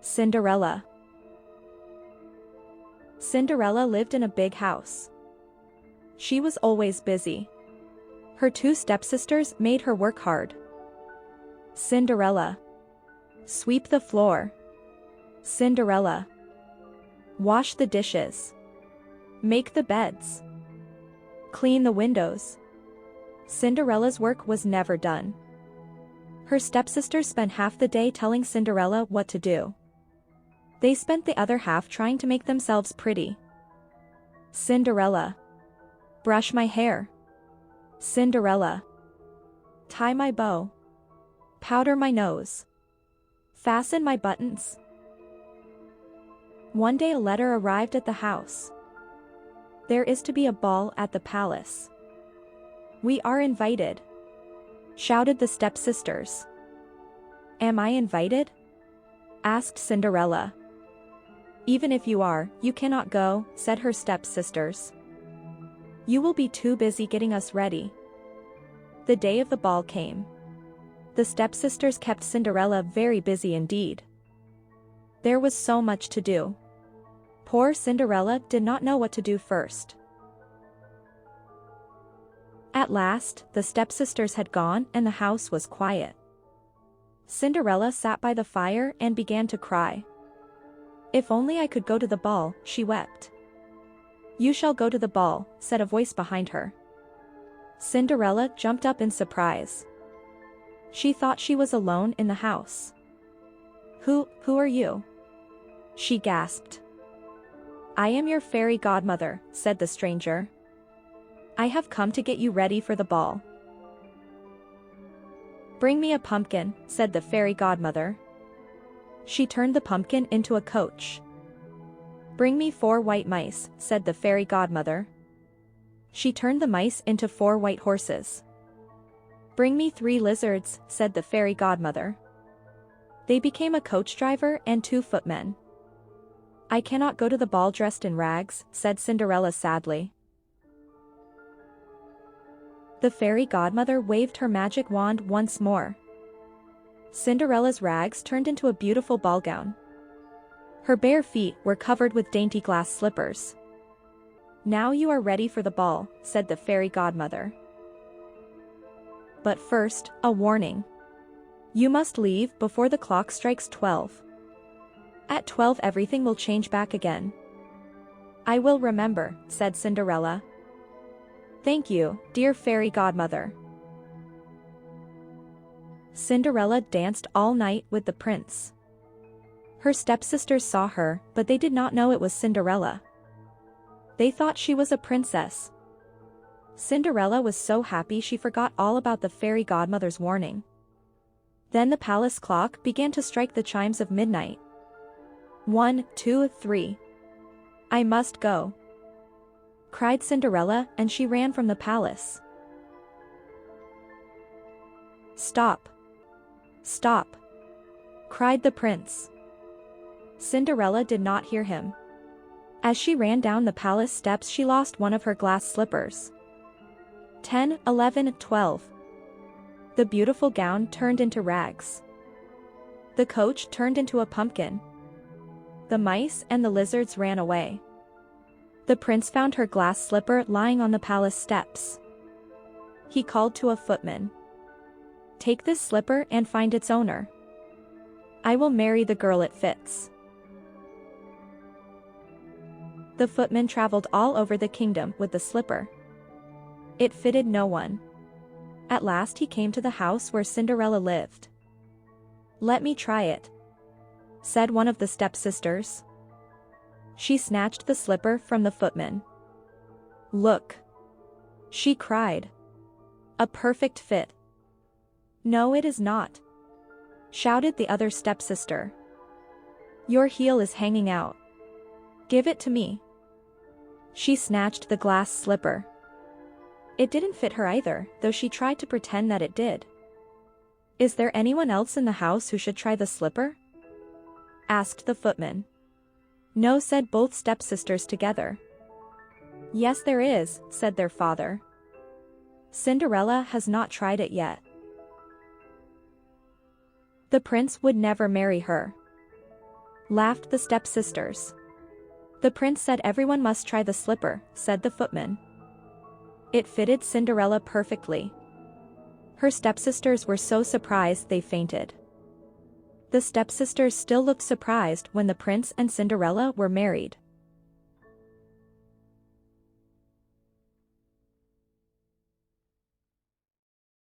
Cinderella. Cinderella lived in a big house. She was always busy. Her two stepsisters made her work hard. Cinderella. Sweep the floor. Cinderella. Wash the dishes. Make the beds. Clean the windows. Cinderella's work was never done. Her stepsisters spent half the day telling Cinderella what to do. They spent the other half trying to make themselves pretty. Cinderella. Brush my hair. Cinderella. Tie my bow. Powder my nose. Fasten my buttons. One day a letter arrived at the house. There is to be a ball at the palace. We are invited, shouted the stepsisters. Am I invited? Asked Cinderella. Even if you are, you cannot go, said her stepsisters. You will be too busy getting us ready. The day of the ball came. The stepsisters kept Cinderella very busy indeed. There was so much to do. Poor Cinderella did not know what to do first. At last, the stepsisters had gone and the house was quiet. Cinderella sat by the fire and began to cry. If only I could go to the ball, she wept. You shall go to the ball, said a voice behind her. Cinderella jumped up in surprise. She thought she was alone in the house. Who are you? She gasped. I am your fairy godmother, said the stranger. I have come to get you ready for the ball. Bring me a pumpkin, said the fairy godmother. She turned the pumpkin into a coach. Bring me 4 white mice, said the fairy godmother. She turned the mice into 4 white horses. Bring me 3 lizards, said the fairy godmother. They became a coach driver and 2 footmen. I cannot go to the ball dressed in rags, said Cinderella sadly. The fairy godmother waved her magic wand once more. Cinderella's rags turned into a beautiful ball gown. Her bare feet were covered with dainty glass slippers. Now you are ready for the ball, said the fairy godmother. But first, a warning. You must leave before the clock strikes 12. At 12 everything will change back again. I will remember, said Cinderella. Thank you, dear fairy godmother. Cinderella danced all night with the prince. Her stepsisters saw her, but they did not know it was Cinderella. They thought she was a princess. Cinderella was so happy she forgot all about the fairy godmother's warning. Then the palace clock began to strike the chimes of midnight. 1, 2, 3. I must go, cried Cinderella, and she ran from the palace. Stop! Stop! Cried the prince. Cinderella did not hear him. As she ran down the palace steps she lost one of her glass slippers. 10, 11, 12. The beautiful gown turned into rags. The coach turned into a pumpkin. The mice and the lizards ran away. The prince found her glass slipper lying on the palace steps. He called to a footman. Take this slipper and find its owner. I will marry the girl it fits. The footman traveled all over the kingdom with the slipper. It fitted no one. At last he came to the house where Cinderella lived. Let me try it, said one of the stepsisters. She snatched the slipper from the footman. Look, she cried. A perfect fit. No, it is not, shouted the other stepsister. Your heel is hanging out. Give it to me. She snatched the glass slipper. It didn't fit her either, though she tried to pretend that it did. Is there anyone else in the house who should try the slipper? Asked the footman. No, said both stepsisters together. Yes, there is, said their father. Cinderella has not tried it yet. The prince would never marry her. laughed the stepsisters. The prince said everyone must try the slipper, said the footman. It fitted Cinderella perfectly. Her stepsisters were so surprised they fainted. The stepsisters still looked surprised when the prince and Cinderella were married.